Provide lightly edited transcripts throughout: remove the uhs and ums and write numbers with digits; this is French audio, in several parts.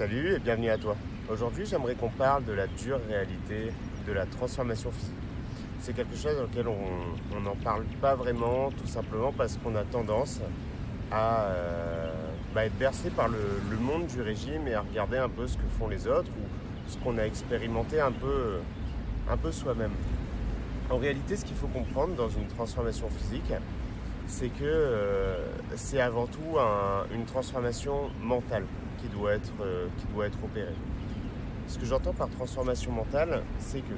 Salut et bienvenue à toi. Aujourd'hui, j'aimerais qu'on parle de la dure réalité de la transformation physique. C'est quelque chose auquel on n'en parle pas vraiment, tout simplement parce qu'on a tendance à être bercé par le monde du régime et à regarder un peu ce que font les autres ou ce qu'on a expérimenté un peu soi-même. En réalité, ce qu'il faut comprendre dans une transformation physique, c'est que c'est avant tout une transformation mentale qui doit être opérée. Ce que j'entends par transformation mentale, c'est que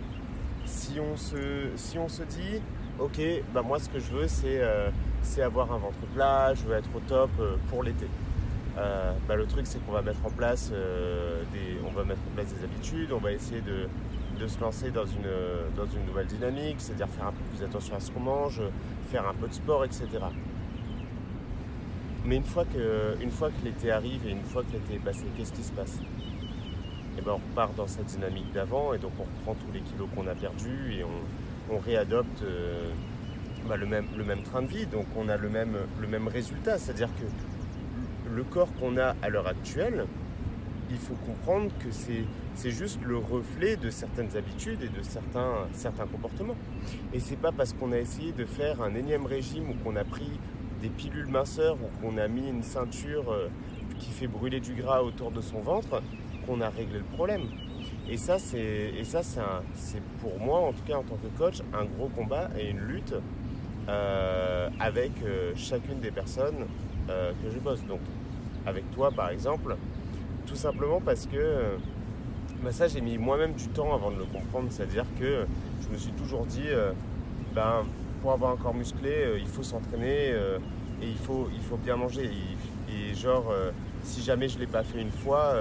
si on se dit, ok, moi ce que je veux c'est avoir un ventre plat, je veux être au top pour l'été. Le truc c'est qu'on va mettre en place des habitudes, on va essayer de se lancer dans une nouvelle dynamique, c'est-à-dire faire un peu plus attention à ce qu'on mange, faire un peu de sport, etc. Mais une fois que l'été arrive et une fois que l'été est passé, qu'est-ce qui se passe? On repart dans cette dynamique d'avant et donc on reprend tous les kilos qu'on a perdus et on réadopte le même train de vie. Donc on a le même résultat, c'est-à-dire que le corps qu'on a à l'heure actuelle, il faut comprendre que c'est juste le reflet de certaines habitudes et de certains comportements. Et c'est pas parce qu'on a essayé de faire un énième régime ou qu'on a pris des pilules minceurs ou qu'on a mis une ceinture qui fait brûler du gras autour de son ventre qu'on a réglé le problème. Et ça, c'est pour moi, en tout cas en tant que coach, un gros combat et une lutte avec chacune des personnes que je bosse. Donc avec toi par exemple, tout simplement parce que ça j'ai mis moi-même du temps avant de le comprendre, c'est-à-dire que je me suis toujours dit pour avoir un corps musclé, il faut s'entraîner et il faut bien manger. Et si jamais je ne l'ai pas fait une fois,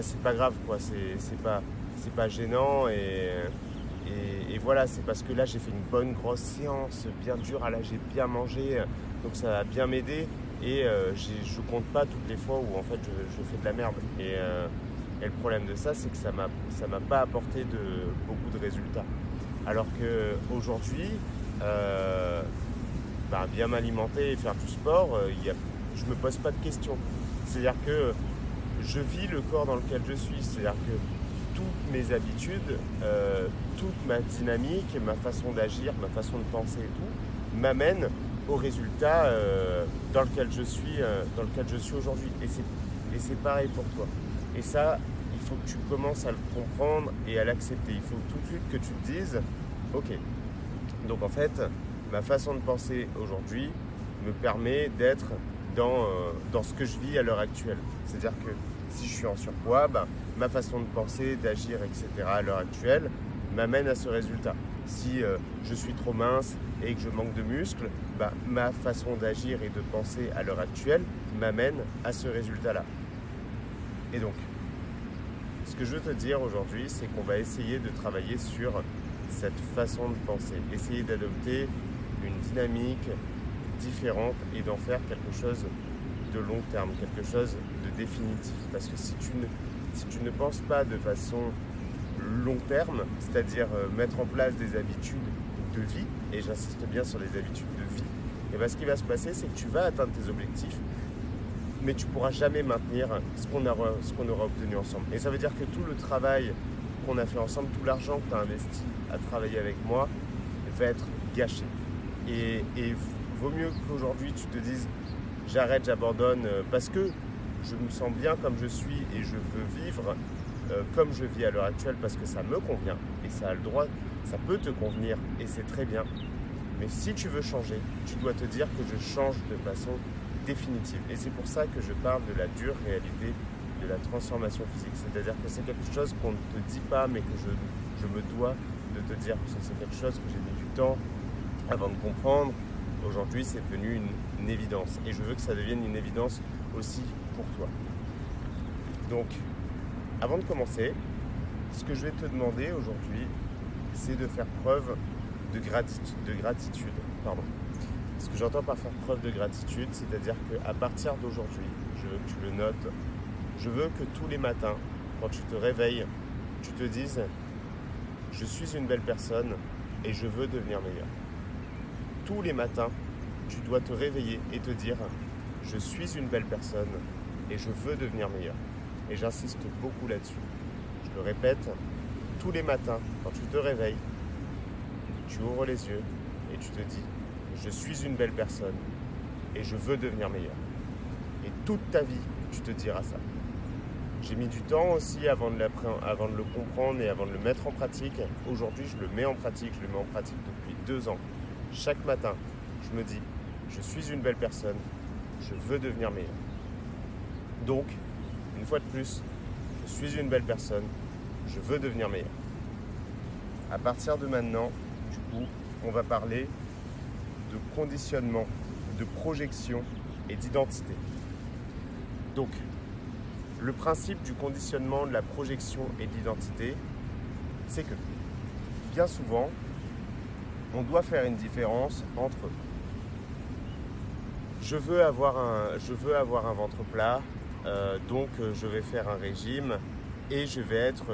c'est pas grave, quoi. C'est pas gênant. Et voilà, c'est parce que là, j'ai fait une bonne grosse séance, bien dure. Là, j'ai bien mangé, donc ça va bien m'aider. Et je compte pas toutes les fois où en fait je fais de la merde. Et le problème de ça, c'est que ça m'a pas apporté beaucoup de résultats. Alors qu'aujourd'hui, bien m'alimenter et faire du sport, je me pose pas de questions. C'est-à-dire que je vis le corps dans lequel je suis. C'est-à-dire que toutes mes habitudes, toute ma dynamique, ma façon d'agir, ma façon de penser et tout, m'amènent au résultat dans lequel je suis aujourd'hui. Et c'est pareil pour toi. Et ça, il faut que tu commences à le comprendre et à l'accepter. Il faut tout de suite que tu te dises, ok, donc en fait, ma façon de penser aujourd'hui me permet d'être dans ce que je vis à l'heure actuelle. C'est-à-dire que si je suis en surpoids, ma façon de penser, d'agir, etc. à l'heure actuelle m'amène à ce résultat. Si je suis trop mince et que je manque de muscles, ma façon d'agir et de penser à l'heure actuelle m'amène à ce résultat-là. Et donc, ce que je veux te dire aujourd'hui, c'est qu'on va essayer de travailler sur cette façon de penser, essayer d'adopter une dynamique différente et d'en faire quelque chose de long terme, quelque chose de définitif. Parce que si tu ne penses pas de façon long terme, c'est-à-dire mettre en place des habitudes de vie, et j'insiste bien sur les habitudes de vie, et ce qui va se passer, c'est que tu vas atteindre tes objectifs, mais tu ne pourras jamais maintenir ce qu'on aura obtenu ensemble. Et ça veut dire que tout le travail qu'on a fait ensemble, tout l'argent que tu as investi à travailler avec moi, va être gâché. Et vaut mieux qu'aujourd'hui tu te dises j'arrête, j'abandonne, parce que je me sens bien comme je suis et je veux vivre comme je vis à l'heure actuelle parce que ça me convient et ça a le droit, ça peut te convenir et c'est très bien. Mais si tu veux changer, tu dois te dire que je change de façon définitive. Et c'est pour ça que je parle de la dure réalité de la transformation physique. C'est-à-dire que c'est quelque chose qu'on ne te dit pas mais que je me dois de te dire, parce que c'est quelque chose que j'ai mis du temps avant de comprendre. Aujourd'hui, c'est devenu une évidence. Et je veux que ça devienne une évidence aussi pour toi. Donc, avant de commencer, ce que je vais te demander aujourd'hui, c'est de faire preuve de gratitude. Ce que j'entends par faire preuve de gratitude, c'est-à-dire qu'à partir d'aujourd'hui, je veux que tu le notes, je veux que tous les matins, quand tu te réveilles, tu te dises « Je suis une belle personne et je veux devenir meilleur ». Tous les matins, tu dois te réveiller et te dire « Je suis une belle personne et je veux devenir meilleur ». et j'insiste beaucoup là-dessus. Je le répète, tous les matins, quand tu te réveilles, tu ouvres les yeux et tu te dis « Je suis une belle personne et je veux devenir meilleur ». Et toute ta vie, tu te diras ça. J'ai mis du temps aussi avant de le comprendre et avant de le mettre en pratique. Aujourd'hui, je le mets en pratique. Je le mets en pratique depuis 2 ans. Chaque matin, je me dis « Je suis une belle personne, je veux devenir meilleur ». Donc, une fois de plus, je suis une belle personne, je veux devenir meilleur. À partir de maintenant, du coup, on va parler de conditionnement, de projection et d'identité. Donc, le principe du conditionnement, de la projection et de l'identité, c'est que, bien souvent, on doit faire une différence entre je veux avoir un ventre plat, donc je vais faire un régime et je vais être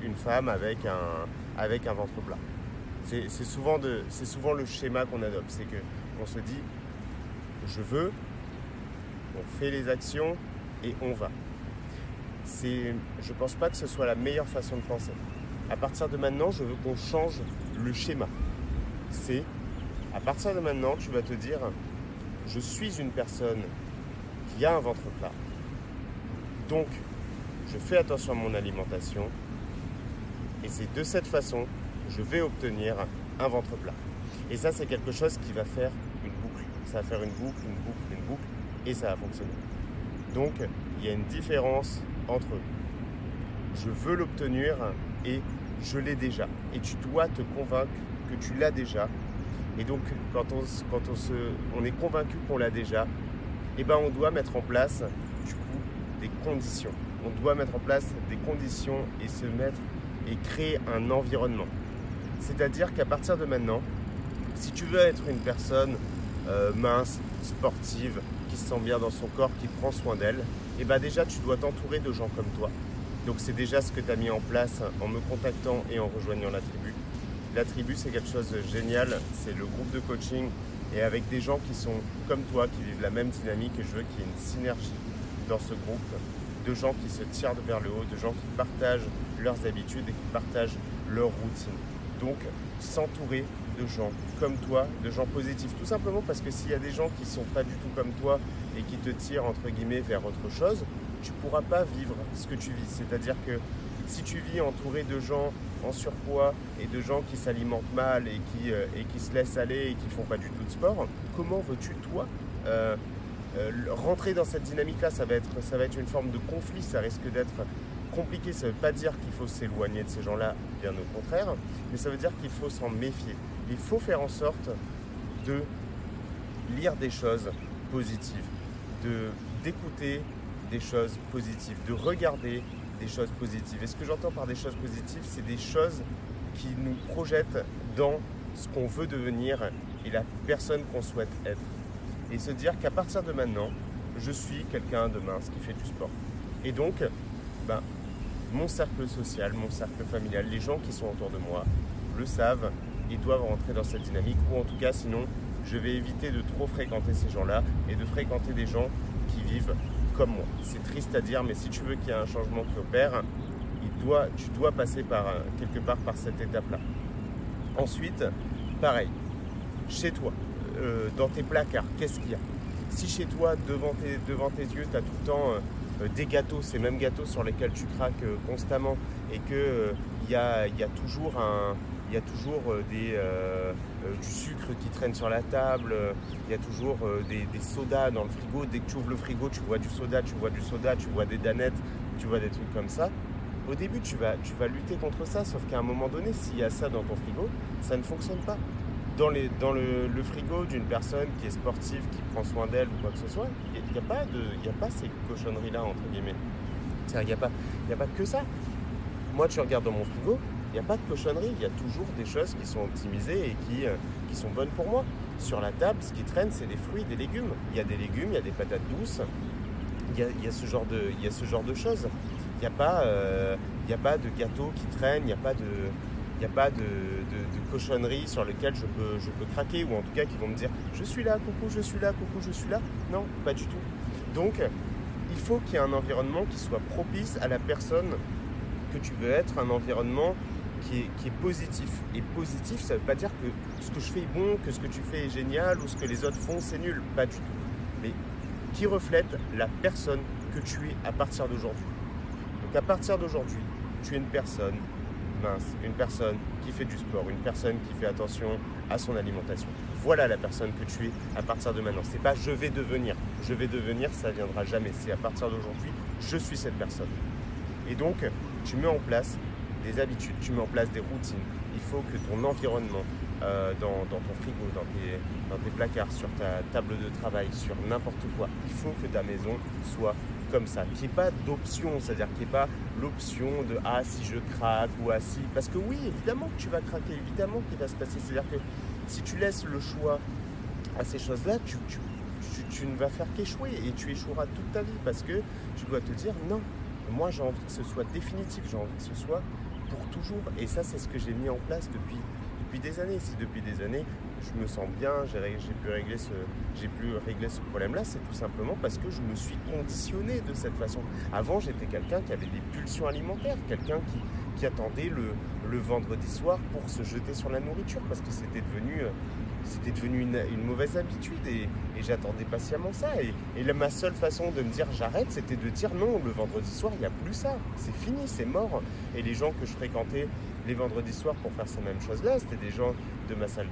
une femme avec un ventre plat. C'est souvent le schéma qu'on adopte, c'est qu'on se dit je veux, on fait les actions et on va. Je ne pense pas que ce soit la meilleure façon de penser. À partir de maintenant, je veux qu'on change le schéma. C'est, à partir de maintenant, tu vas te dire, je suis une personne qui a un ventre plat. Donc, je fais attention à mon alimentation. Et c'est de cette façon, je vais obtenir un ventre plat. Et ça, c'est quelque chose qui va faire une boucle. Ça va faire une boucle, et ça va fonctionner. Donc, il y a une différence entre je veux l'obtenir et je l'ai déjà. Et tu dois te convaincre que tu l'as déjà. Et donc, quand on est convaincu qu'on l'a déjà, eh ben, on doit mettre en place du coup des conditions. On doit mettre en place des conditions et créer un environnement. C'est-à-dire qu'à partir de maintenant, si tu veux être une personne mince, sportive, qui se sent bien dans son corps, qui prend soin d'elle, et bien déjà tu dois t'entourer de gens comme toi. Donc c'est déjà ce que tu as mis en place en me contactant et en rejoignant la tribu. La tribu, c'est quelque chose de génial, c'est le groupe de coaching et avec des gens qui sont comme toi, qui vivent la même dynamique, et je veux qu'il y ait une synergie dans ce groupe, de gens qui se tirent vers le haut, de gens qui partagent leurs habitudes et qui partagent leur routine. Donc s'entourer de gens comme toi, de gens positifs, tout simplement parce que s'il y a des gens qui ne sont pas du tout comme toi et qui te tirent entre guillemets vers autre chose, tu ne pourras pas vivre ce que tu vis. C'est-à-dire que si tu vis entouré de gens en surpoids et de gens qui s'alimentent mal et qui se laissent aller et qui ne font pas du tout de sport, comment veux-tu toi rentrer dans cette dynamique-là? Ça va être une forme de conflit, ça risque d'être compliqué. Ça ne veut pas dire qu'il faut s'éloigner de ces gens-là, bien au contraire, mais ça veut dire qu'il faut s'en méfier. Il faut faire en sorte de lire des choses positives, d'écouter des choses positives, de regarder des choses positives. Et ce que j'entends par des choses positives, c'est des choses qui nous projettent dans ce qu'on veut devenir et la personne qu'on souhaite être. Et se dire qu'à partir de maintenant, je suis quelqu'un de mince qui fait du sport. Et donc, mon cercle social, mon cercle familial, les gens qui sont autour de moi le savent et doivent rentrer dans cette dynamique, ou en tout cas sinon je vais éviter de trop fréquenter ces gens-là et de fréquenter des gens qui vivent comme moi. C'est triste à dire, mais si tu veux qu'il y ait un changement qui opère, tu dois passer quelque part par cette étape-là. Ensuite, pareil, chez toi, dans tes placards, qu'est-ce qu'il y a? Si chez toi, devant tes yeux, tu as tout le temps des gâteaux, ces mêmes gâteaux sur lesquels tu craques constamment, et qu'il y a toujours du sucre qui traîne sur la table, il y a toujours des sodas dans le frigo. Dès que tu ouvres le frigo, tu vois du soda, tu vois des danettes, tu vois des trucs comme ça. Au début, tu vas lutter contre ça, sauf qu'à un moment donné, s'il y a ça dans ton frigo, ça ne fonctionne pas. Dans le frigo d'une personne qui est sportive, qui prend soin d'elle ou quoi que ce soit, il n'y a pas ces cochonneries-là, entre guillemets. Il n'y a pas que ça. Moi, tu regardes dans mon frigo, il n'y a pas de cochonneries, il y a toujours des choses qui sont optimisées et qui sont bonnes pour moi. Sur la table, ce qui traîne, c'est des fruits, des légumes. Il y a des légumes, il y a des patates douces, il y a ce genre de choses. Il n'y a pas de gâteaux qui traînent, il n'y a pas de cochonneries sur lesquelles je peux craquer, ou en tout cas qui vont me dire « je suis là, coucou, je suis là, coucou, je suis là ». Non, pas du tout. Donc, il faut qu'il y ait un environnement qui soit propice à la personne que tu veux être, un environnement qui est positif. Et positif, ça ne veut pas dire que ce que je fais est bon, que ce que tu fais est génial ou ce que les autres font c'est nul, pas du tout. Mais qui reflète la personne que tu es à partir d'aujourd'hui. Donc à partir d'aujourd'hui, tu es une personne mince, une personne qui fait du sport, une personne qui fait attention à son alimentation. Voilà la personne que tu es à partir de maintenant. C'est pas je vais devenir, ça viendra jamais. C'est à partir d'aujourd'hui, je suis cette personne. Et donc, tu mets en place des habitudes, tu mets en place des routines. Il faut que ton environnement, dans ton frigo, dans tes placards, sur ta table de travail, sur n'importe quoi, il faut que ta maison soit comme ça, qu'il n'y ait pas d'option, c'est-à-dire qu'il n'y ait pas l'option de « ah, si je craque » ou « ah, si… » Parce que oui, évidemment que tu vas craquer, évidemment qu'il va se passer. C'est-à-dire que si tu laisses le choix à ces choses-là, tu ne vas faire qu'échouer et tu échoueras toute ta vie parce que tu dois te dire « non, moi j'ai envie que ce soit définitif, j'ai envie que ce soit pour toujours ». Et ça, c'est ce que j'ai mis en place depuis des années. Si depuis des années, je me sens bien, j'ai pu régler ce problème-là, c'est tout simplement parce que je me suis conditionné de cette façon. Avant, j'étais quelqu'un qui avait des pulsions alimentaires, quelqu'un qui attendait le vendredi soir pour se jeter sur la nourriture parce que c'était devenu une mauvaise habitude et j'attendais patiemment ça. Et là, ma seule façon de me dire j'arrête, c'était de dire non, le vendredi soir, il n'y a plus ça. C'est fini, c'est mort. Et les gens que je fréquentais les vendredis soirs pour faire ces mêmes choses-là, c'était des gens de ma salle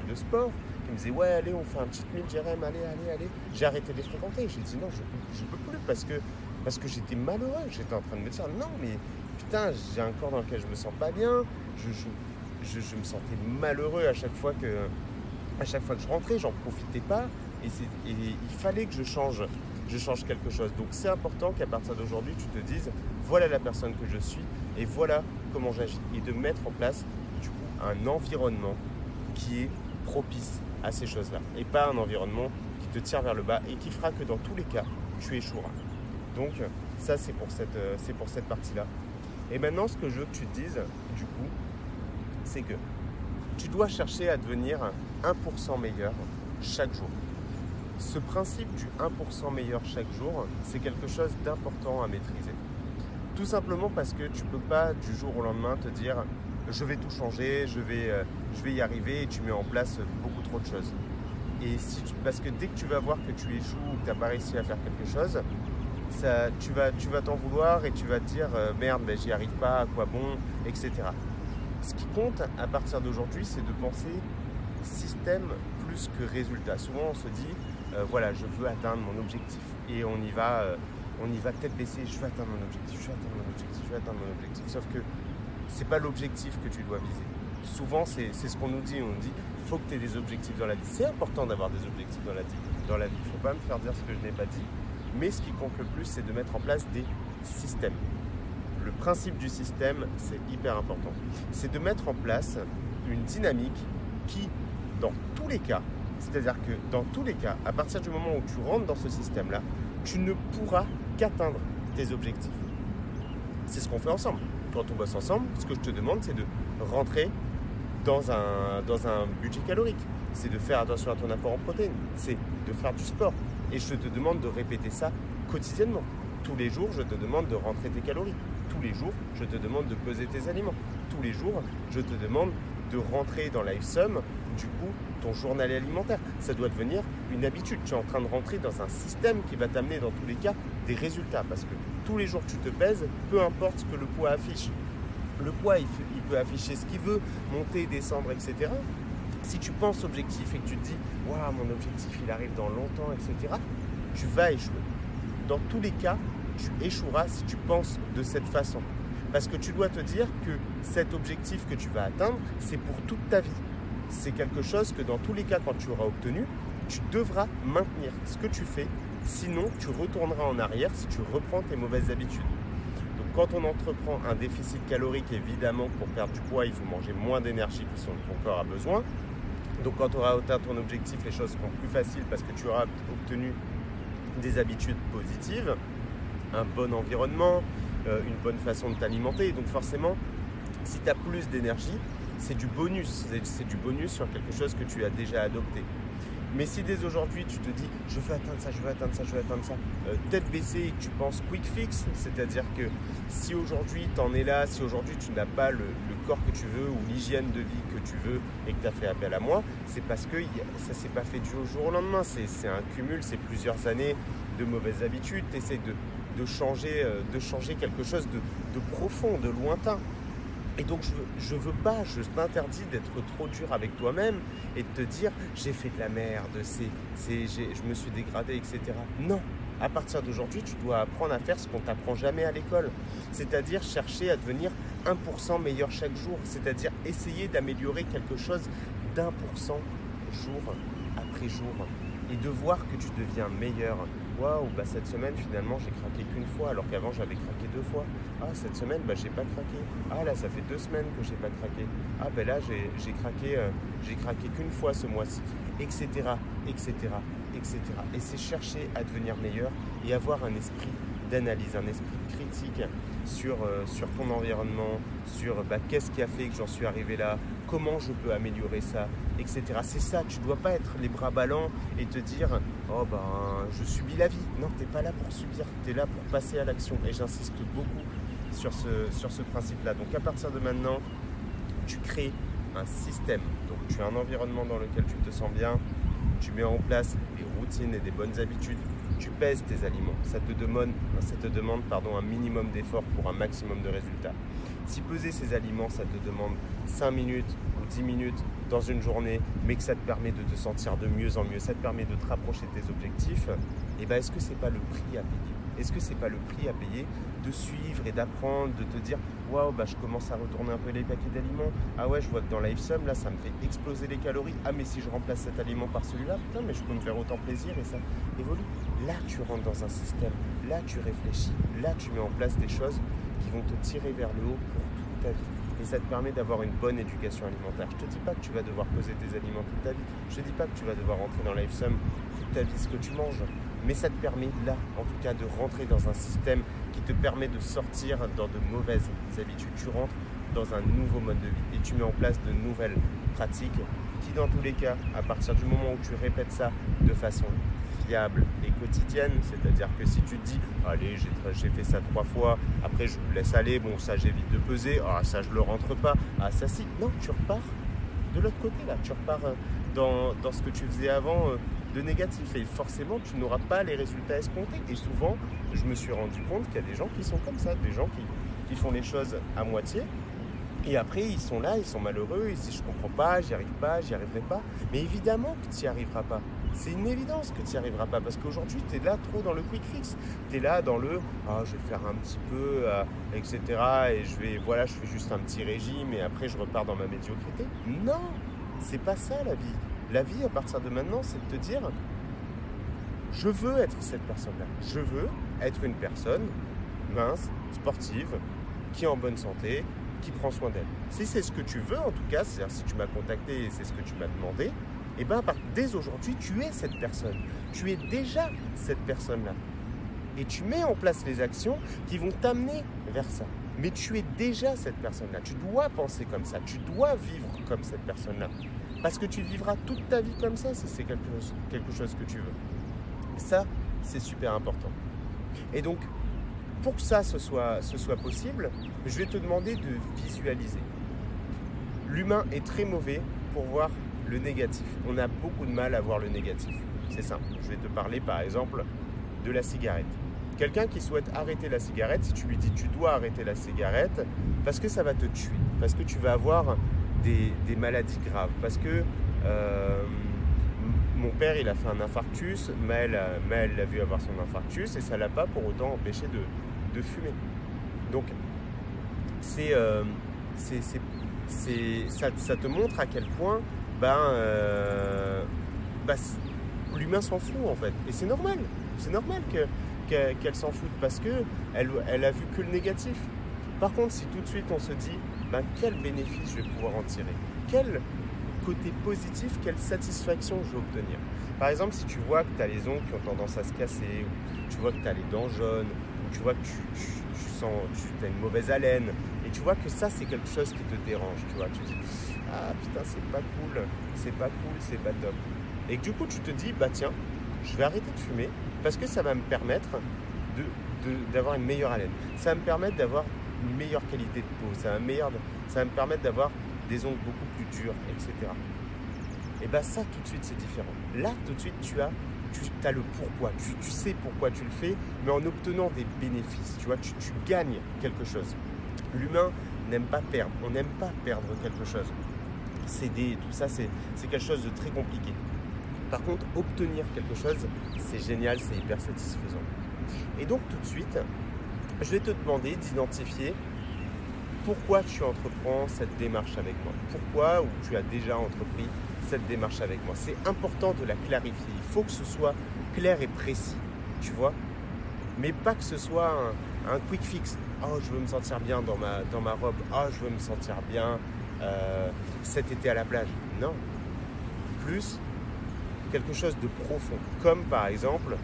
de sport qui me disaient ouais, allez, on fait un petit meal, Jérém, allez. J'ai arrêté de les fréquenter. J'ai dit non, je peux plus parce que j'étais malheureux. J'étais en train de me dire non, mais putain, j'ai un corps dans lequel je me sens pas bien. Je me sentais malheureux à chaque fois que je rentrais, j'en profitais pas et il fallait que je change quelque chose. Donc c'est important qu'à partir d'aujourd'hui tu te dises voilà la personne que je suis et voilà comment j'agis et de mettre en place du coup un environnement qui est propice à ces choses-là et pas un environnement qui te tire vers le bas et qui fera que dans tous les cas tu échoueras. Donc ça c'est pour cette partie-là. Et maintenant ce que je veux que tu te dises du coup, c'est que tu dois chercher à devenir 1% meilleur chaque jour. Ce principe du 1% meilleur chaque jour, c'est quelque chose d'important à maîtriser. Tout simplement parce que tu ne peux pas du jour au lendemain te dire je vais tout changer, je vais y arriver et tu mets en place beaucoup trop de choses. Parce que dès que tu vas voir que tu échoues ou que tu n'as pas réussi à faire quelque chose, tu vas t'en vouloir et tu vas te dire merde, j'y arrive pas, à quoi bon, etc. Ce qui compte à partir d'aujourd'hui, c'est de penser système plus que résultat. Souvent, on se dit, voilà, je veux atteindre mon objectif. Et on y va tête baissée, je veux atteindre mon objectif. Sauf que ce n'est pas l'objectif que tu dois viser. Souvent, c'est ce qu'on nous dit. On nous dit, il faut que tu aies des objectifs dans la vie. C'est important d'avoir des objectifs dans la vie. Il ne faut pas me faire dire ce que je n'ai pas dit. Mais ce qui compte le plus, c'est de mettre en place des systèmes. Le principe du système, c'est hyper important. C'est de mettre en place une dynamique qui, dans tous les cas, c'est-à-dire que dans tous les cas, à partir du moment où tu rentres dans ce système-là, tu ne pourras qu'atteindre tes objectifs. C'est ce qu'on fait ensemble. Quand on bosse ensemble, ce que je te demande, c'est de rentrer dans un budget calorique. C'est de faire attention à ton apport en protéines. C'est de faire du sport. Et je te demande de répéter ça quotidiennement. Tous les jours, je te demande de rentrer tes calories. Tous les jours, je te demande de peser tes aliments. Tous les jours, je te demande de rentrer dans LiveSum, du coup, ton journal alimentaire. Ça doit devenir une habitude. Tu es en train de rentrer dans un système qui va t'amener dans tous les cas des résultats. Parce que tous les jours, tu te pèses, peu importe ce que le poids affiche. Le poids, il peut afficher ce qu'il veut, monter, descendre, etc. Si tu penses objectif et que tu te dis « Waouh, mon objectif, il arrive dans longtemps, etc. » tu vas échouer. Dans tous les cas, tu échoueras si tu penses de cette façon. Parce que tu dois te dire que cet objectif que tu vas atteindre, c'est pour toute ta vie. C'est quelque chose que dans tous les cas, quand tu auras obtenu, tu devras maintenir ce que tu fais. Sinon, tu retourneras en arrière si tu reprends tes mauvaises habitudes. Donc, quand on entreprend un déficit calorique, évidemment, pour perdre du poids, il faut manger moins d'énergie que ton corps a besoin. Donc, quand tu auras atteint ton objectif, les choses seront plus faciles parce que tu auras obtenu des habitudes positives, un bon environnement, une bonne façon de t'alimenter. Donc forcément, si tu as plus d'énergie, c'est du bonus. C'est du bonus sur quelque chose que tu as déjà adopté. Mais si dès aujourd'hui tu te dis je veux atteindre ça, je veux atteindre ça, je veux atteindre ça, tête baissée et que tu penses quick fix, c'est-à-dire que si aujourd'hui tu en es là, si aujourd'hui tu n'as pas le corps que tu veux ou l'hygiène de vie que tu veux et que tu as fait appel à moi, c'est parce que ça ne s'est pas fait du jour au lendemain, c'est un cumul, c'est plusieurs années de mauvaises habitudes, tu essaies de changer quelque chose de profond, de lointain. Et donc je veux pas, je t'interdis d'être trop dur avec toi-même et de te dire j'ai fait de la merde, je me suis dégradé, etc. Non, à partir d'aujourd'hui, tu dois apprendre à faire ce qu'on t'apprend jamais à l'école. C'est-à-dire chercher à devenir 1% meilleur chaque jour, c'est-à-dire essayer d'améliorer quelque chose d'1% jour après jour et de voir que tu deviens meilleur. Waouh, cette semaine finalement j'ai craqué qu'une fois alors qu'avant j'avais craqué 2 fois. Ah, cette semaine j'ai pas craqué. Ah là ça fait 2 semaines que j'ai pas craqué. Ah là j'ai craqué qu'une fois ce mois-ci, etc., etc., etc. Et c'est chercher à devenir meilleur et avoir un esprit d'analyse, un esprit critique sur ton environnement, sur qu'est-ce qui a fait que j'en suis arrivé là, comment je peux améliorer ça, etc. C'est ça, tu ne dois pas être les bras ballants et te dire oh je subis la vie. Non, tu n'es pas là pour subir, tu es là pour passer à l'action. Et j'insiste beaucoup sur ce principe-là. Donc à partir de maintenant, tu crées un système. Donc tu as un environnement dans lequel tu te sens bien, tu mets en place des routines et des bonnes habitudes, tu pèses tes aliments. Ça te demande un minimum d'effort pour un maximum de résultats. Si peser ces aliments, ça te demande 5 minutes ou 10 minutes dans une journée, mais que ça te permet de te sentir de mieux en mieux, ça te permet de te rapprocher de tes objectifs, est-ce que ce n'est pas le prix à payer ? Est-ce que ce n'est pas le prix à payer de suivre et d'apprendre, de te dire waouh, je commence à retourner un peu les paquets d'aliments. Ah ouais, je vois que dans LiveSum, là, ça me fait exploser les calories. Ah, mais si je remplace cet aliment par celui-là, putain, mais je peux me faire autant plaisir et ça évolue. Là, tu rentres dans un système. Là, tu réfléchis. Là, tu mets en place des choses qui vont te tirer vers le haut pour toute ta vie. Et ça te permet d'avoir une bonne éducation alimentaire. Je ne te dis pas que tu vas devoir peser tes aliments toute ta vie. Je ne te dis pas que tu vas devoir rentrer dans LiveSum toute ta vie ce que tu manges. Mais ça te permet là, en tout cas, de rentrer dans un système qui te permet de sortir dans de mauvaises habitudes. Tu rentres dans un nouveau mode de vie et tu mets en place de nouvelles pratiques qui, dans tous les cas, à partir du moment où tu répètes ça de façon fiable et quotidienne, c'est-à-dire que si tu te dis « Allez, j'ai fait ça 3 fois, après je me laisse aller, bon ça j'évite de peser, ah ça je le rentre pas, ah ça si », non, tu repars de l'autre côté là, tu repars dans ce que tu faisais avant de négatif et forcément tu n'auras pas les résultats escomptés. Et souvent, je me suis rendu compte qu'il y a des gens qui sont comme ça, des gens qui font les choses à moitié et après ils sont là, ils sont malheureux, ils disent « Je comprends pas, j'y arriverai pas ». Mais évidemment que tu n'y arriveras pas. C'est une évidence que tu n'y arriveras pas parce qu'aujourd'hui, tu es là trop dans le quick fix. Tu es là dans le « Ah, je vais faire un petit peu, etc. » et je fais juste un petit régime et après je repars dans ma médiocrité. Non, c'est pas ça la vie. La vie, à partir de maintenant, c'est de te dire « Je veux être cette personne-là. Je veux être une personne mince, sportive, qui est en bonne santé, qui prend soin d'elle. » Si c'est ce que tu veux, en tout cas, c'est-à-dire si tu m'as contacté et c'est ce que tu m'as demandé, dès aujourd'hui, tu es cette personne. Tu es déjà cette personne-là. Et tu mets en place les actions qui vont t'amener vers ça. Mais tu es déjà cette personne-là. Tu dois penser comme ça. Tu dois vivre comme cette personne-là. Parce que tu vivras toute ta vie comme ça si c'est quelque chose que tu veux. Ça, c'est super important. Et donc, pour que ça ce soit possible, je vais te demander de visualiser. L'humain est très mauvais pour voir le négatif. On a beaucoup de mal à voir le négatif. C'est simple. Je vais te parler par exemple de la cigarette. Quelqu'un qui souhaite arrêter la cigarette, si tu lui dis tu dois arrêter la cigarette, parce que ça va te tuer, parce que tu vas avoir des maladies graves, parce que mon père il a fait un infarctus, mais elle l'a vu avoir son infarctus et ça ne l'a pas pour autant empêché de fumer. Donc ça te montre à quel point l'humain s'en fout en fait. Et c'est normal qu'elle s'en foute parce qu'elle a vu que le négatif. Par contre, si tout de suite on se dit quel bénéfice je vais pouvoir en tirer, quel côté positif, quelle satisfaction je vais obtenir. Par exemple, si tu vois que tu as les ongles qui ont tendance à se casser, ou tu vois que tu as les dents jaunes, ou tu vois que tu as une mauvaise haleine, et tu vois que ça c'est quelque chose qui te dérange, tu vois, tu te dis ah putain c'est pas cool, c'est pas top. Et que du coup tu te dis, bah tiens, je vais arrêter de fumer parce que ça va me permettre d'avoir une meilleure haleine. Ça va me permettre d'avoir une meilleure qualité de peau. Ça va me permettre d'avoir des ongles beaucoup plus durs, etc. Et bien ça, tout de suite, c'est différent. Là, tout de suite, tu as le pourquoi. Tu sais pourquoi tu le fais, mais en obtenant des bénéfices. Tu vois, tu gagnes quelque chose. L'humain n'aime pas perdre. On n'aime pas perdre quelque chose. Céder, tout ça, c'est quelque chose de très compliqué. Par contre, obtenir quelque chose, c'est génial, c'est hyper satisfaisant. Et donc, tout de suite, je vais te demander d'identifier pourquoi tu entreprends cette démarche avec moi. Pourquoi, ou tu as déjà entrepris cette démarche avec moi. C'est important de la clarifier. Il faut que ce soit clair et précis, tu vois. Mais pas que ce soit un quick fix. Oh, je veux me sentir bien dans ma robe. Oh, je veux me sentir bien cet été à la plage. Non. Plus quelque chose de profond. Comme par exemple,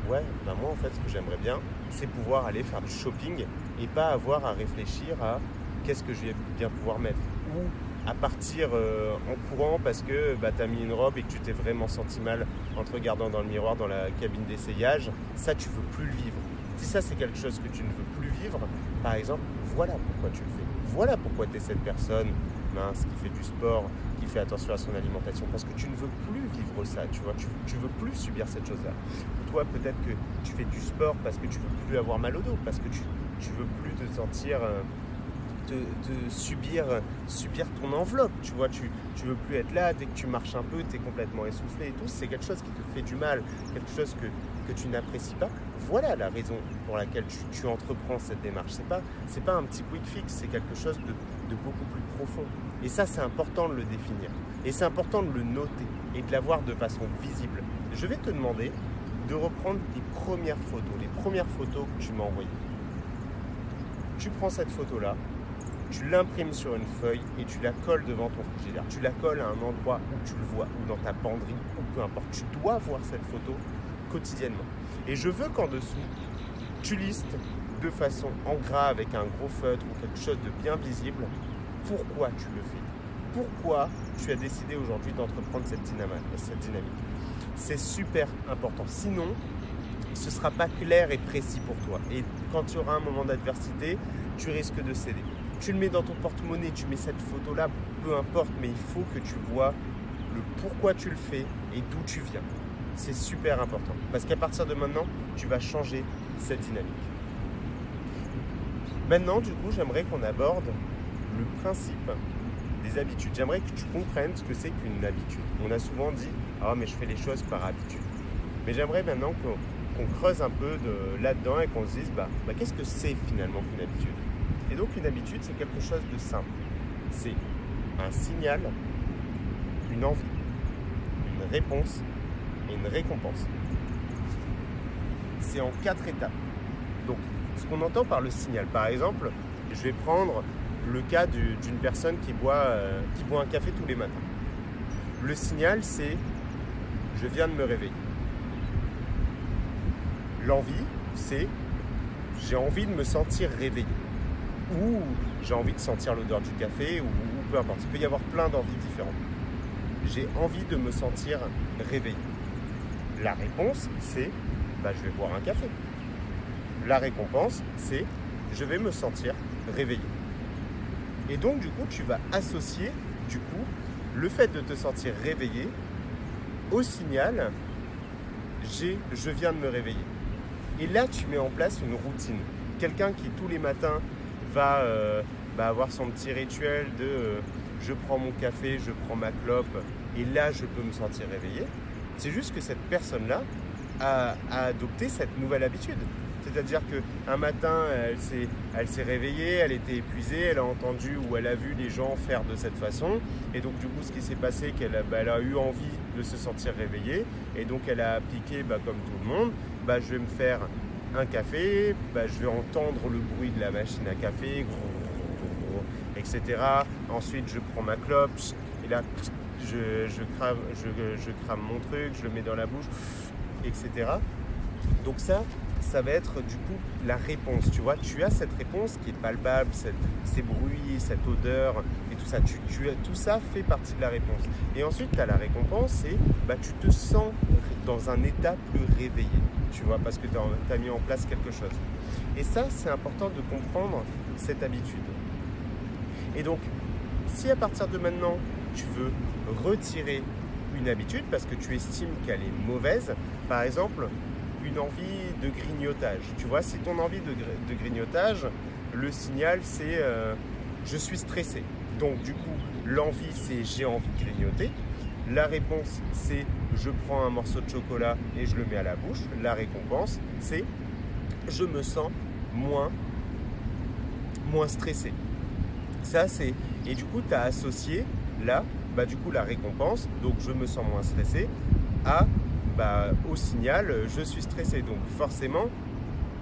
moi en fait, ce que j'aimerais bien, c'est pouvoir aller faire du shopping et pas avoir à réfléchir à qu'est-ce que je vais bien pouvoir mettre. Ou à partir en courant parce que tu as mis une robe et que tu t'es vraiment senti mal en te regardant dans le miroir dans la cabine d'essayage. Ça, tu ne veux plus le vivre. Si ça, c'est quelque chose que tu ne veux plus vivre, par exemple, voilà pourquoi tu le fais. Voilà pourquoi tu es cette personne mince qui fait du sport, qui fait attention à son alimentation. Parce que tu ne veux plus vivre ça, tu vois. Tu ne veux plus subir cette chose-là. Ou toi, peut-être que tu fais du sport parce que tu ne veux plus avoir mal au dos, parce que tu ne veux plus te sentir... de subir ton enveloppe, tu vois, tu veux plus être là, dès que tu marches un peu, tu es complètement essoufflé et tout, c'est quelque chose qui te fait du mal, quelque chose que tu n'apprécies pas. Voilà la raison pour laquelle tu entreprends cette démarche. C'est pas un petit quick fix, c'est quelque chose de beaucoup plus profond. Et ça, c'est important de le définir. Et c'est important de le noter et de l'avoir de façon visible. Je vais te demander de reprendre les premières photos que tu m'as envoyées. Tu prends cette photo-là, tu l'imprimes sur une feuille et tu la colles devant ton frigidaire. Tu la colles à un endroit où tu le vois, ou dans ta penderie, ou peu importe. Tu dois voir cette photo quotidiennement. Et je veux qu'en dessous, tu listes de façon en gras avec un gros feutre ou quelque chose de bien visible pourquoi tu le fais. Pourquoi tu as décidé aujourd'hui d'entreprendre cette dynamique. C'est super important. Sinon, ce ne sera pas clair et précis pour toi. Et quand tu auras un moment d'adversité, tu risques de céder. Tu le mets dans ton porte-monnaie, tu mets cette photo-là, peu importe, mais il faut que tu vois le pourquoi tu le fais et d'où tu viens. C'est super important. Parce qu'à partir de maintenant, tu vas changer cette dynamique. Maintenant, du coup, j'aimerais qu'on aborde le principe des habitudes. J'aimerais que tu comprennes ce que c'est qu'une habitude. On a souvent dit « Ah, mais je fais les choses par habitude ». Mais j'aimerais maintenant qu'on creuse un peu là-dedans et qu'on se dise qu'est-ce que c'est finalement qu'une habitude. Et donc une habitude, c'est quelque chose de simple. C'est un signal, une envie, une réponse et une récompense. C'est en 4 étapes. Donc, ce qu'on entend par le signal, par exemple, je vais prendre le cas d'une personne qui boit un café tous les matins. Le signal, c'est « je viens de me réveiller ». L'envie, c'est « j'ai envie de me sentir réveillé ». Ou j'ai envie de sentir l'odeur du café, ou peu importe. Il peut y avoir plein d'envies différentes. J'ai envie de me sentir réveillé. La réponse, c'est je vais boire un café. La récompense, c'est je vais me sentir réveillé. Et donc, du coup, tu vas associer le fait de te sentir réveillé au signal je viens de me réveiller. Et là, tu mets en place une routine. Quelqu'un qui, tous les matins, va avoir son petit rituel de je prends mon café, je prends ma clope et là je peux me sentir réveillé. C'est juste que cette personne-là a adopté cette nouvelle habitude. C'est-à-dire qu'un matin, elle s'est réveillée, elle était épuisée, elle a entendu ou elle a vu les gens faire de cette façon. Et donc du coup, ce qui s'est passé, elle a eu envie de se sentir réveillée. Et donc elle a appliqué, comme tout le monde, je vais me faire un café, je vais entendre le bruit de la machine à café, etc. Ensuite, je prends ma clope et là, je crame mon truc, je le mets dans la bouche, etc. Donc ça, ça va être du coup la réponse. Tu vois, tu as cette réponse qui est palpable, ces bruits, cette odeur et tout ça. Tout ça fait partie de la réponse. Et ensuite, tu as la récompense et tu te sens dans un état plus réveillé. Tu vois, parce que tu as mis en place quelque chose. Et ça, c'est important de comprendre cette habitude. Et donc, si à partir de maintenant, tu veux retirer une habitude parce que tu estimes qu'elle est mauvaise, par exemple, une envie de grignotage. Tu vois, si ton envie de grignotage, le signal c'est je suis stressé. Donc du coup, l'envie c'est j'ai envie de grignoter. La réponse c'est je prends un morceau de chocolat et je le mets à la bouche. La récompense c'est je me sens moins stressé. Ça c'est, et du coup tu as associé là, du coup la récompense, donc je me sens moins stressé, au signal je suis stressé. Donc forcément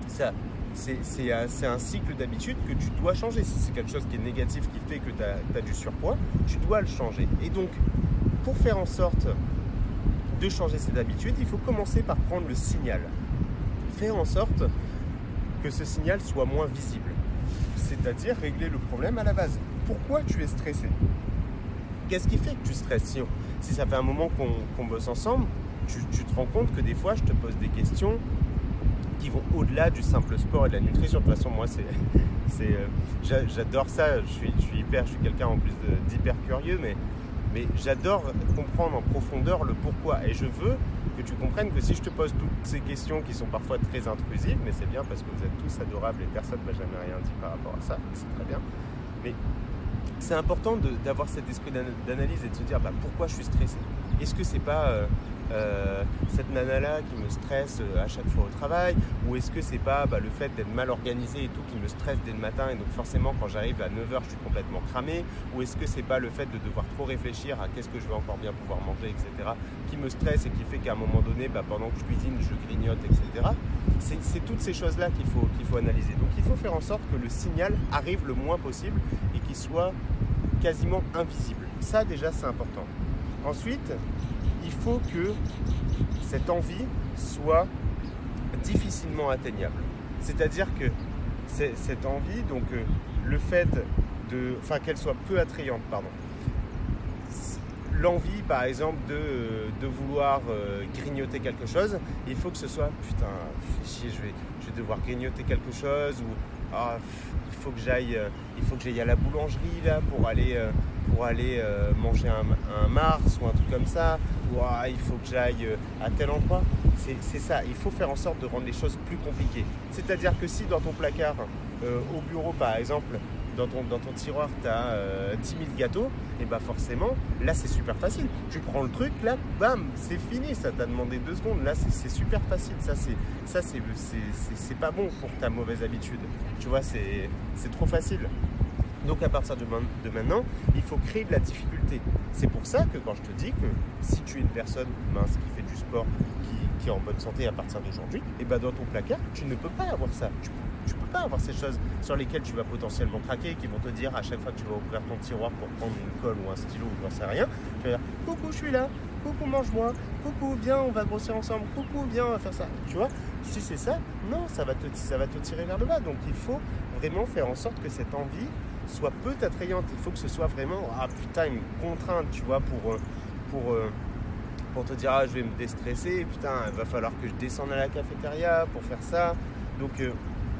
ça, c'est un cycle d'habitude que tu dois changer. Si c'est quelque chose qui est négatif qui fait que tu as du surpoids, tu dois le changer. Et donc pour faire en sorte de changer cette habitude, il faut commencer par prendre le signal, faire en sorte que ce signal soit moins visible, c'est-à-dire régler le problème à la base. Pourquoi tu es stressé? Qu'est-ce qui fait que tu stresses? Si ça fait un moment qu'on bosse ensemble, tu te rends compte que des fois, je te pose des questions qui vont au-delà du simple sport et de la nutrition. De toute façon, moi, j'adore ça. Je suis quelqu'un en plus d'hyper curieux, mais j'adore comprendre en profondeur le pourquoi. Et je veux que tu comprennes que si je te pose toutes ces questions qui sont parfois très intrusives, mais c'est bien parce que vous êtes tous adorables et personne ne m'a jamais rien dit par rapport à ça, c'est très bien. Mais c'est important d'avoir cet esprit d'analyse et de se dire pourquoi je suis stressé. Est-ce que c'est pas cette nana-là qui me stresse à chaque fois au travail, ou est-ce que c'est pas le fait d'être mal organisé et tout qui me stresse dès le matin et donc forcément quand j'arrive à 9h je suis complètement cramé, ou est-ce que c'est pas le fait de devoir trop réfléchir à qu'est-ce que je vais encore bien pouvoir manger, etc. qui me stresse et qui fait qu'à un moment donné pendant que je cuisine je grignote, etc. C'est toutes ces choses-là qu'il faut analyser. Donc il faut faire en sorte que le signal arrive le moins possible et qu'il soit quasiment invisible. Ça déjà c'est important. Ensuite, il faut que cette envie soit difficilement atteignable. C'est-à-dire que cette envie, donc le fait qu'elle soit peu attrayante, l'envie par exemple de vouloir grignoter quelque chose, il faut que ce soit fais chier, je vais devoir grignoter quelque chose, ou il faut que j'aille à la boulangerie là pour aller manger un Mars ou un truc comme ça, ou il faut que j'aille à tel endroit. C'est ça, il faut faire en sorte de rendre les choses plus compliquées. C'est-à-dire que si dans ton placard, au bureau par exemple, dans ton tiroir, tu as 10 000 gâteaux, et forcément, là c'est super facile. Tu prends le truc, là, bam, c'est fini, ça t'a demandé 2 secondes. Là c'est super facile, ça c'est pas bon pour ta mauvaise habitude. Tu vois, c'est trop facile. Donc à partir de maintenant, il faut créer de la difficulté. C'est pour ça que quand je te dis que si tu es une personne mince qui fait du sport, qui est en bonne santé à partir d'aujourd'hui, et dans ton placard, tu ne peux pas avoir ça. Tu peux pas avoir ces choses sur lesquelles tu vas potentiellement craquer, qui vont te dire à chaque fois que tu vas ouvrir ton tiroir pour prendre une colle ou un stylo ou j'en sais rien, tu vas dire coucou, je suis là, coucou, mange-moi, coucou, viens, on va grossir ensemble, coucou, viens, on va faire ça. Tu vois, si c'est ça, non, ça va te tirer vers le bas. Donc il faut vraiment faire en sorte que cette envie soit peu attrayante. Il faut que ce soit vraiment une contrainte, tu vois, pour te dire je vais me déstresser, il va falloir que je descende à la cafétéria pour faire ça. Donc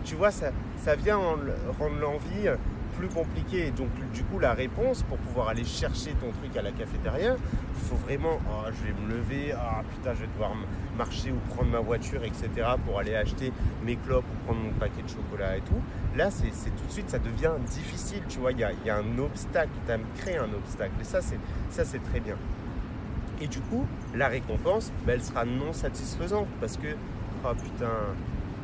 tu vois, ça vient rendre l'envie plus compliquée. Donc du coup la réponse pour pouvoir aller chercher ton truc à la cafétéria, il faut vraiment je vais me lever, je vais devoir marcher ou prendre ma voiture, etc. pour aller acheter mes clopes ou prendre mon paquet de chocolat et tout. Là c'est tout de suite, ça devient difficile, tu vois, il y a un obstacle, tu as créé un obstacle, et ça c'est très bien. Et du coup la récompense elle sera non satisfaisante parce que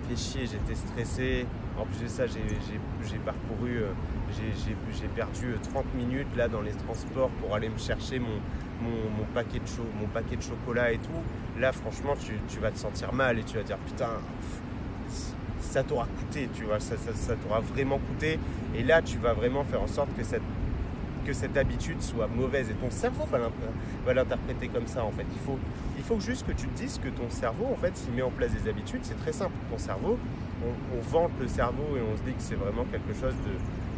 fais chier, j'étais stressé. En plus de ça, j'ai parcouru, j'ai perdu 30 minutes là dans les transports pour aller me chercher mon paquet de chocolat et tout. Là, franchement, tu vas te sentir mal et tu vas dire ça t'aura coûté, tu vois, ça t'aura vraiment coûté. Et là, tu vas vraiment faire en sorte que que cette habitude soit mauvaise. Et ton cerveau va l'interpréter comme ça en fait. Il faut juste que tu te dises que ton cerveau, en fait, s'il met en place des habitudes, c'est très simple. Ton cerveau, on vante le cerveau et on se dit que c'est vraiment quelque chose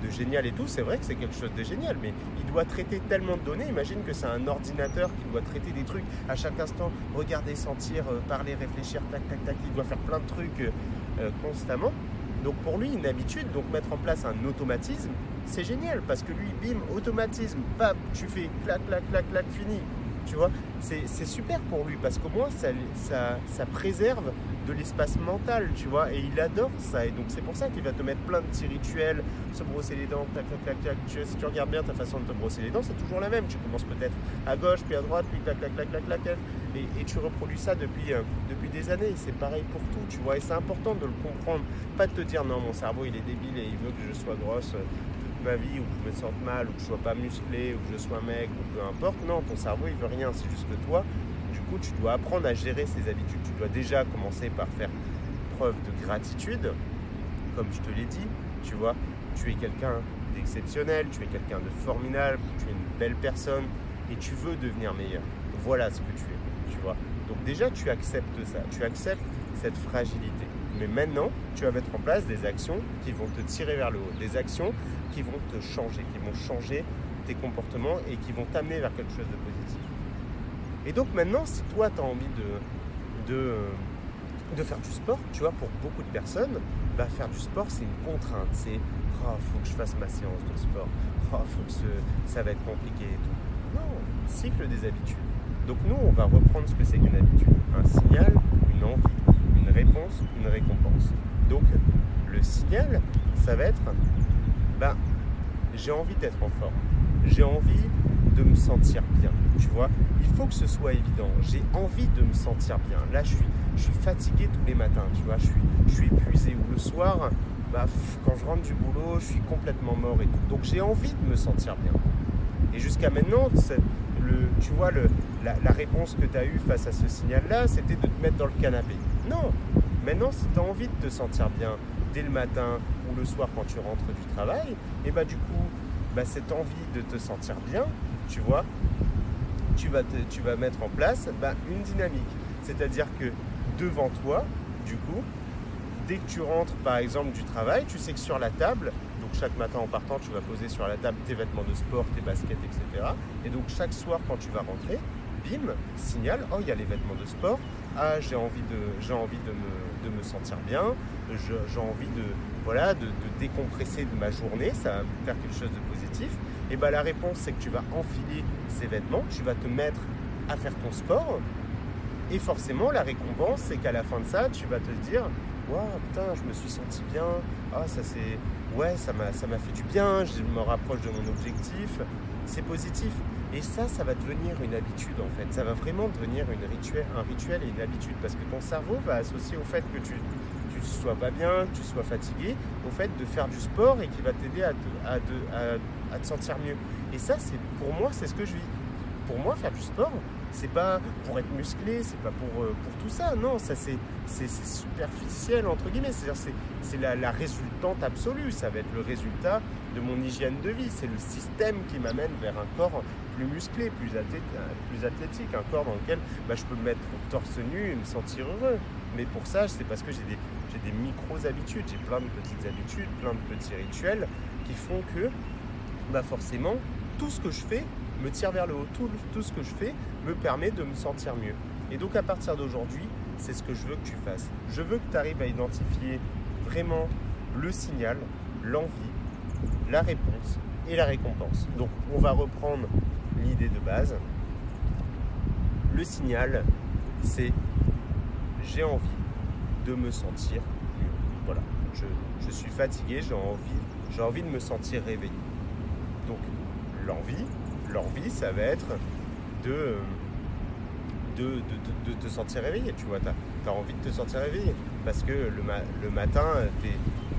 de génial et tout. C'est vrai que c'est quelque chose de génial, mais il doit traiter tellement de données. Imagine que c'est un ordinateur qui doit traiter des trucs à chaque instant, regarder, sentir, parler, réfléchir, tac, tac, tac. Il doit faire plein de trucs constamment. Donc pour lui, une habitude, donc mettre en place un automatisme, c'est génial parce que lui, bim, automatisme, bam, tu fais clac, clac, clac, clac, fini. Tu vois, c'est super pour lui parce qu'au moins ça préserve de l'espace mental, tu vois, et il adore ça. Et donc c'est pour ça qu'il va te mettre plein de petits rituels, se brosser les dents, clac, clac, clac, clac. Si tu regardes bien ta façon de te brosser les dents, c'est toujours la même. Tu commences peut-être à gauche, puis à droite, puis clac, clac, clac, clac, clac, et tu reproduis ça depuis des années. C'est pareil pour tout, tu vois, et c'est important de le comprendre, pas de te dire non, mon cerveau il est débile et il veut que je sois grosse ma vie, ou que je me sente mal, ou que je sois pas musclé, ou que je sois maigre, ou peu importe. Non, ton cerveau il veut rien, c'est juste que toi, du coup, tu dois apprendre à gérer ces habitudes. Tu dois déjà commencer par faire preuve de gratitude, comme je te l'ai dit, tu vois, tu es quelqu'un d'exceptionnel, tu es quelqu'un de formidable, tu es une belle personne, et tu veux devenir meilleur. Voilà ce que tu es, tu vois. Donc déjà, tu acceptes ça, tu acceptes cette fragilité. Mais maintenant, tu vas mettre en place des actions qui vont te tirer vers le haut, des actions qui vont te changer, qui vont changer tes comportements et qui vont t'amener vers quelque chose de positif. Et donc maintenant, si toi, tu as envie de faire du sport, tu vois, pour beaucoup de personnes, bah, faire du sport, c'est une contrainte. C'est « oh, faut que je fasse ma séance de sport. Oh, faut que ça va être compliqué et tout. » Non, cycle des habitudes. Donc nous, on va reprendre ce que c'est qu'une habitude. Un signal, une envie, une réponse, une récompense. Donc, le signal, ça va être, j'ai envie d'être en forme. J'ai envie de me sentir bien. Tu vois, il faut que ce soit évident. J'ai envie de me sentir bien. Là, je suis fatigué tous les matins. Tu vois, je suis épuisé. Ou le soir, quand je rentre du boulot, je suis complètement mort et tout. Donc, j'ai envie de me sentir bien. Et jusqu'à maintenant, tu vois, la réponse que tu as eue face à ce signal-là, c'était de te mettre dans le canapé. Non, maintenant, si tu as envie de te sentir bien dès le matin ou le soir quand tu rentres du travail, et du coup, cette envie de te sentir bien, tu vois, tu vas mettre en place une dynamique. C'est-à-dire que devant toi, du coup, dès que tu rentres par exemple du travail, tu sais que sur la table, donc chaque matin en partant, tu vas poser sur la table tes vêtements de sport, tes baskets, etc. Et donc chaque soir quand tu vas rentrer, bim, signal, oh il y a les vêtements de sport, ah j'ai envie de me sentir bien, j'ai envie de décompresser de ma journée, ça va me faire quelque chose de positif. Et la réponse c'est que tu vas enfiler ces vêtements, tu vas te mettre à faire ton sport, et forcément la récompense c'est qu'à la fin de ça, tu vas te dire waouh, putain, je me suis senti bien, ça m'a fait du bien, je me rapproche de mon objectif, c'est positif. Et ça va devenir une habitude en fait, ça va vraiment devenir un rituel et une habitude, parce que ton cerveau va associer au fait que tu sois pas bien, que tu sois fatigué, au fait de faire du sport et qui va t'aider à te sentir mieux. Et ça, pour moi, c'est ce que je vis. Pour moi, faire du sport, c'est pas pour être musclé, c'est pas pour tout ça, non, ça c'est superficiel entre guillemets, c'est-à-dire c'est la résultante absolue, ça va être le résultat de mon hygiène de vie, c'est le système qui m'amène vers un corps plus musclé, plus athlétique, un corps dans lequel je peux me mettre torse nu et me sentir heureux. Mais pour ça, c'est parce que j'ai des micro-habitudes, j'ai plein de petites habitudes, plein de petits rituels qui font que forcément, tout ce que je fais me tire vers le haut, tout ce que je fais me permet de me sentir mieux. Et donc à partir d'aujourd'hui, c'est ce que je veux que tu fasses. Je veux que tu arrives à identifier vraiment le signal, l'envie, la réponse et la récompense. Donc on va reprendre l'idée de base. Le signal, c'est j'ai envie de me sentir mieux. Voilà, je suis fatigué, j'ai envie de me sentir réveillé. Donc l'envie, ça va être de te sentir réveillé, tu vois, t'as envie de te sentir réveillé, parce que le matin,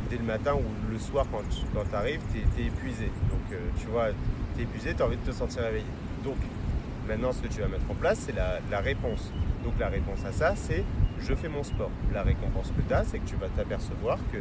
dès le matin ou le soir quand tu arrives, t'es épuisé, donc tu vois, t'es épuisé, t'as envie de te sentir réveillé. Donc maintenant, ce que tu vas mettre en place, c'est la réponse. Donc la réponse à ça, c'est je fais mon sport. La récompense que tu as, c'est que tu vas t'apercevoir que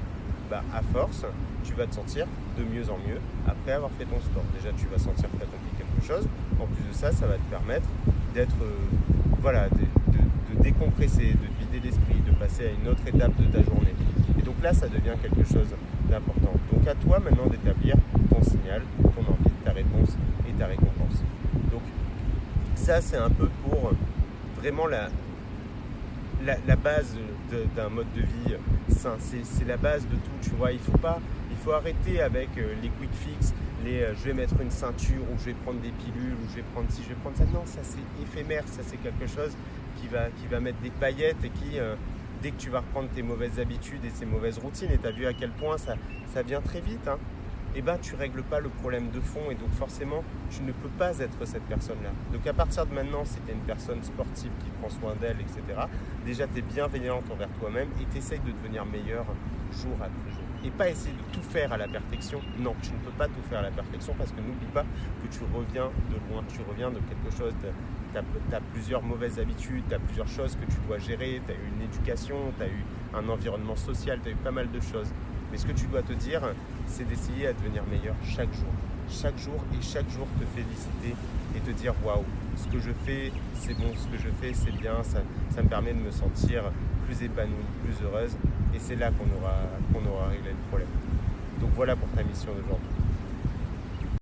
à force, tu vas te sentir de mieux en mieux après avoir fait ton sport. Déjà, tu vas sentir que tu as compris quelque chose. En plus de ça, ça va te permettre d'être, de décompresser, de te vider l'esprit, de passer à une autre étape de ta journée. Et donc là, ça devient quelque chose d'important. Donc à toi maintenant d'établir ton signal, ton envie, ta réponse et ta récompense. Donc ça, c'est un peu pour vraiment la base d'un mode de vie sain. C'est la base de tout, tu vois. Il faut arrêter avec les quick fix, je vais mettre une ceinture, ou je vais prendre des pilules, ou je vais prendre ci, je vais prendre ça. Non, ça c'est éphémère, ça c'est quelque chose qui va mettre des paillettes et qui, dès que tu vas reprendre tes mauvaises habitudes et ces mauvaises routines, et tu as vu à quel point ça vient très vite, hein, et tu ne règles pas le problème de fond, et donc forcément, tu ne peux pas être cette personne-là. Donc à partir de maintenant, si tu es une personne sportive qui prend soin d'elle, etc., déjà tu es bienveillante envers toi-même et tu essayes de devenir meilleur jour après jour. Et pas essayer de tout faire à la perfection. Non, tu ne peux pas tout faire à la perfection, parce que n'oublie pas que tu reviens de loin, tu reviens de quelque chose, tu as plusieurs mauvaises habitudes, tu as plusieurs choses que tu dois gérer, tu as eu une éducation, tu as eu un environnement social, tu as eu pas mal de choses. Mais ce que tu dois te dire, c'est d'essayer à devenir meilleur chaque jour. Chaque jour, et chaque jour te féliciter et te dire waouh, ce que je fais, c'est bon, ce que je fais, c'est bien, ça me permet de me sentir plus épanouie, plus heureuse. Et c'est là qu'on aura réglé le problème. Donc voilà pour ta mission d'aujourd'hui.